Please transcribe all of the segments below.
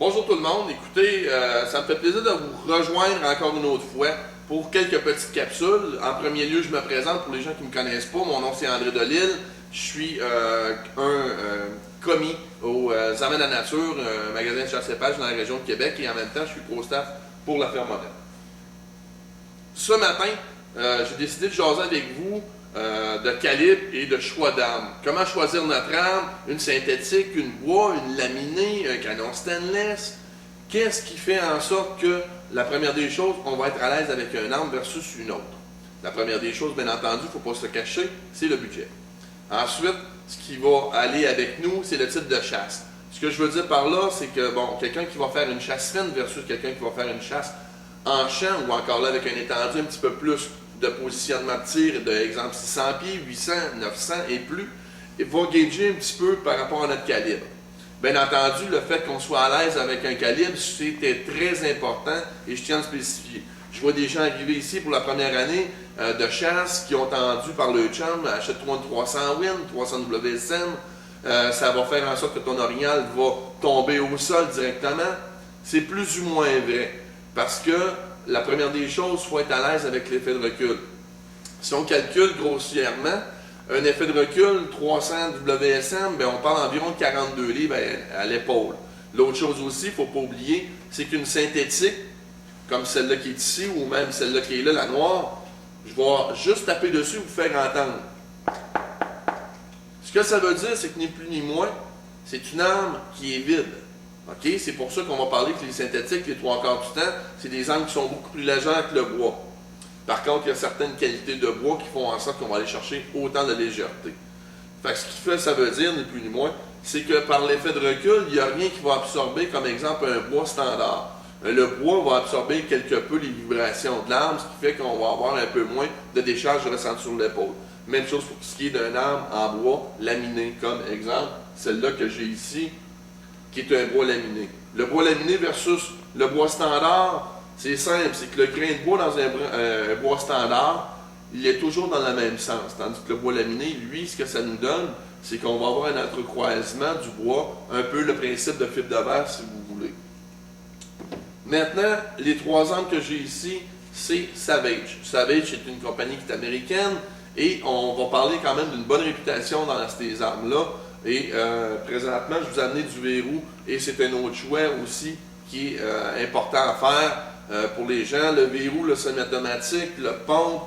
Bonjour tout le monde, écoutez, ça me fait plaisir de vous rejoindre encore une autre fois pour quelques petites capsules. En premier lieu, je me présente pour les gens qui ne me connaissent pas. Mon nom c'est André Delisle. Je suis commis aux Armées de la Nature, un magasin de chasse-épage dans la région de Québec, et en même temps, je suis pro-staff pour la ferme moderne. Ce matin, j'ai décidé de jaser avec vous de calibre et de choix d'armes. Comment choisir notre arme, une synthétique, une bois, une laminée, un canon stainless. Qu'est-ce qui fait en sorte que, la première des choses, on va être à l'aise avec une arme versus une autre? La première des choses, bien entendu, il ne faut pas se cacher, c'est le budget. Ensuite, ce qui va aller avec nous, c'est le type de chasse. Ce que je veux dire par là, c'est que, bon, quelqu'un qui va faire une chasse fine versus quelqu'un qui va faire une chasse en champ, ou encore là avec un étendu un petit peu plus de positionnement de tir, de exemple 600 pieds, 800, 900 et plus, et va gager un petit peu par rapport à notre calibre. Bien entendu, le fait qu'on soit à l'aise avec un calibre, c'était très important et je tiens à le spécifier. Je vois des gens arriver ici pour la première année de chasse qui ont entendu par le chum, achète-toi une 300 Win, 300 WSM, ça va faire en sorte que ton orignal va tomber au sol directement. C'est plus ou moins vrai, parce que la première des choses, il faut être à l'aise avec l'effet de recul. Si on calcule grossièrement, un effet de recul 300 WSM, bien, on parle environ de 42 livres à l'épaule. L'autre chose aussi, il ne faut pas oublier, c'est qu'une synthétique, comme celle-là qui est ici, ou même celle-là qui est là, la noire, je vais juste taper dessus et vous faire entendre. Ce que ça veut dire, c'est que ni plus ni moins, c'est une arme qui est vide. Okay? C'est pour ça qu'on va parler que les synthétiques, les trois quarts du temps, c'est des armes qui sont beaucoup plus légères que le bois. Par contre, il y a certaines qualités de bois qui font en sorte qu'on va aller chercher autant de légèreté. Fait que ce qui fait, ça veut dire, ni plus ni moins, c'est que par l'effet de recul, il n'y a rien qui va absorber, comme exemple, un bois standard. Le bois va absorber quelque peu les vibrations de l'arme, ce qui fait qu'on va avoir un peu moins de décharge ressentie sur l'épaule. Même chose pour ce qui est d'une arme en bois laminé, comme exemple, celle-là que j'ai ici, qui est un bois laminé. Le bois laminé versus le bois standard, c'est simple, c'est que le grain de bois dans un bois standard, il est toujours dans le même sens. Tandis que le bois laminé, lui, ce que ça nous donne, c'est qu'on va avoir un entrecroisement du bois, un peu le principe de fibre de verre, si vous voulez. Maintenant, les trois armes que j'ai ici, c'est Savage. Savage est une compagnie qui est américaine et on va parler quand même d'une bonne réputation dans ces armes-là. Et présentement, je vous ai amené du verrou et c'est un autre choix aussi qui est important à faire pour les gens. Le verrou, le semi-automatique, le pompe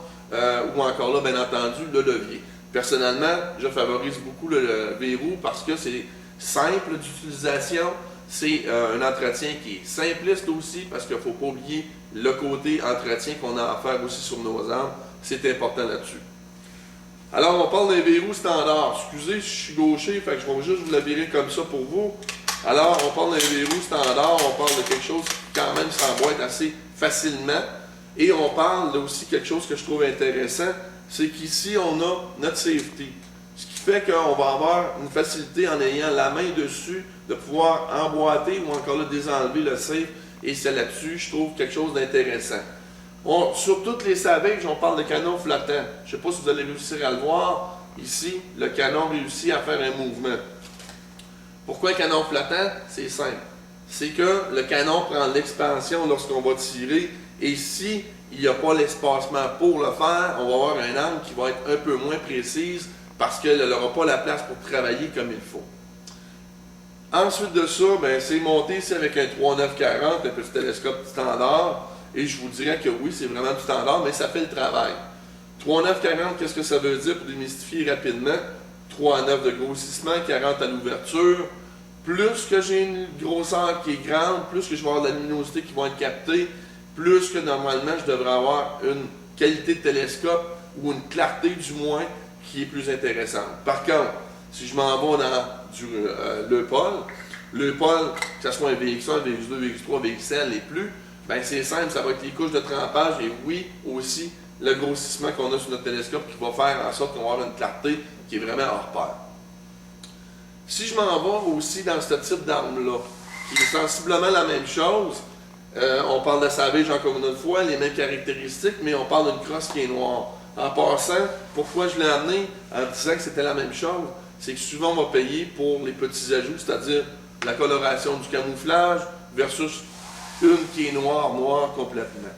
ou encore là, bien entendu, le levier. Personnellement, je favorise beaucoup le verrou parce que c'est simple d'utilisation. C'est un entretien qui est simpliste aussi parce qu'il ne faut pas oublier le côté entretien qu'on a à faire aussi sur nos armes. C'est important là-dessus. Alors, on parle d'un verrou standard. Excusez si je suis gaucher, fait que je vais juste vous la virer comme ça pour vous. Alors, on parle d'un verrou standard, on parle de quelque chose qui quand même s'emboîte assez facilement. Et on parle là aussi quelque chose que je trouve intéressant, c'est qu'ici, on a notre safety. Ce qui fait qu'on va avoir une facilité en ayant la main dessus de pouvoir emboîter ou encore là, désenlever le safe. Et c'est là-dessus, je trouve quelque chose d'intéressant. Sur toutes les Savage, on parle de canon flottant. Je ne sais pas si vous allez réussir à le voir. Ici, le canon réussit à faire un mouvement. Pourquoi un canon flottant? C'est simple. C'est que le canon prend l'expansion lorsqu'on va tirer. Et si il n'y a pas l'espacement pour le faire, on va avoir une arme qui va être un peu moins précise parce qu'elle n'aura pas la place pour travailler comme il faut. Ensuite de ça, c'est monté ici avec un 3940, un petit télescope standard. Et je vous dirais que oui, c'est vraiment du standard, mais ça fait le travail. 3940, qu'est-ce que ça veut dire pour démystifier rapidement? 3,9 de grossissement, 40 à l'ouverture. Plus que j'ai une grosseur qui est grande, plus que je vais avoir de la luminosité qui va être captée, plus que normalement je devrais avoir une qualité de télescope ou une clarté du moins qui est plus intéressante. Par contre, si je m'en vais dans l'EUPOL, que ce soit un VX1, un VX2, VX3, VXL et plus, c'est simple, ça va être les couches de trempage et oui, aussi, le grossissement qu'on a sur notre télescope qui va faire en sorte qu'on va avoir une clarté qui est vraiment hors pair. Si je m'en vais aussi dans ce type d'arme-là, qui est sensiblement la même chose, on parle de Savage encore une autre fois, les mêmes caractéristiques, mais on parle d'une crosse qui est noire. En passant, pourquoi je l'ai amené en disant que c'était la même chose, c'est que souvent on va payer pour les petits ajouts, c'est-à-dire la coloration du camouflage, versus une qui est noire complètement.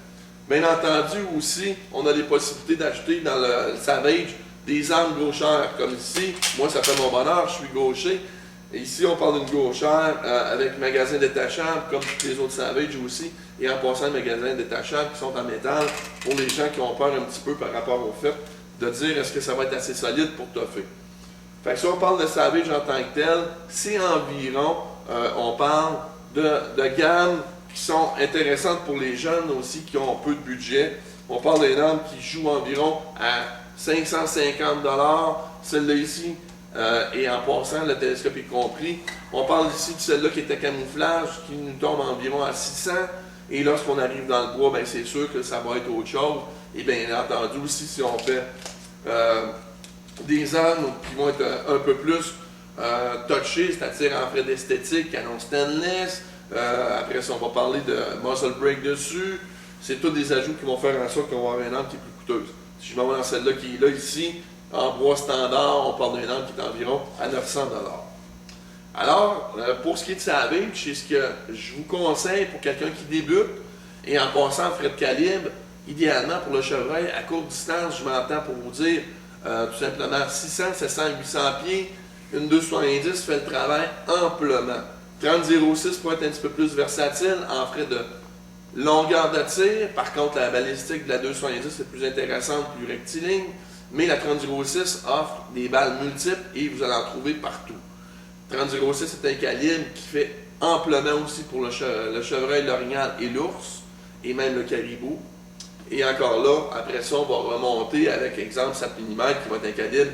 Bien entendu aussi, on a les possibilités d'acheter dans le Savage des armes gauchères, comme ici. Moi, ça fait mon bonheur, je suis gaucher. Et ici, on parle d'une gauchère avec magasin détachable, comme tous les autres Savage aussi, et en passant, magasin détachable qui sont en métal, pour les gens qui ont peur un petit peu par rapport au fait de dire est-ce que ça va être assez solide pour toffer. Fait que si on parle de Savage en tant que tel, c'est environ, on parle de gammes qui sont intéressantes pour les jeunes aussi qui ont peu de budget. On parle d'une arme qui joue environ à 550 $. Celle-là ici, et en passant, le télescope est compris. On parle ici de celle-là qui est à camouflage, qui nous tombe environ à 600. Et lorsqu'on arrive dans le bois, ben c'est sûr que ça va être autre chose. Et bien entendu aussi, si on fait des armes qui vont être un peu plus touchées, c'est-à-dire en frais d'esthétique, canon stainless. Après ça, on va parler de muzzle brake dessus. C'est tous des ajouts qui vont faire en sorte qu'on va avoir une arme qui est plus coûteuse. Si je m'en vais dans celle-là qui est là ici, en bois standard, on parle d'une arme qui est environ à 900 $. Alors, pour ce qui est de Savage, c'est ce que je vous conseille pour quelqu'un qui débute et en passant en frais de calibre, idéalement pour le chevreuil, à courte distance, je m'entends pour vous dire tout simplement 600, 700, 800 pieds, une 270 fait le travail amplement. 30-06 pour être un petit peu plus versatile en frais de longueur de tir. Par contre, la balistique de la 270 est plus intéressante, plus rectiligne. Mais la 30-06 offre des balles multiples et vous allez en trouver partout. 30-06 est un calibre qui fait amplement aussi pour le chevreuil, l'orignal et l'ours, et même le caribou. Et encore là, après ça, on va remonter avec, exemple, 7 mm qui va être un calibre,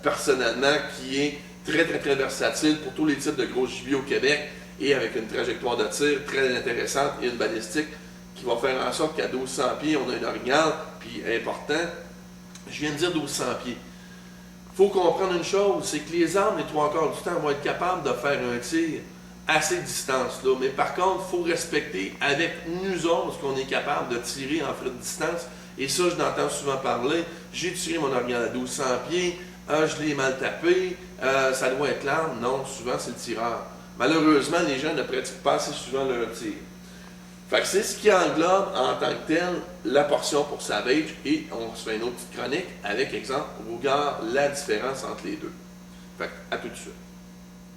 personnellement, qui est très versatile pour tous les types de gros gibier au Québec et avec une trajectoire de tir très intéressante et une balistique qui va faire en sorte qu'à 1200 pieds, on a une orignal, puis important, je viens de dire 1200 pieds. Il faut comprendre une chose, c'est que les armes, les 3/4 du temps, vont être capables de faire un tir à ces distances-là. Mais par contre, il faut respecter avec nous autres ce qu'on est capable de tirer en frais de distance. Et ça, je l'entends souvent parler. J'ai tiré mon orignal à 1200 pieds, je l'ai mal tapé, ça doit être l'arme. Non, souvent c'est le tireur. Malheureusement, les gens ne pratiquent pas assez souvent leur tir. Fait que c'est ce qui englobe en tant que tel la portion pour Savage et on se fait une autre petite chronique avec, exemple, on regarde la différence entre les deux. Fait que, à tout de suite.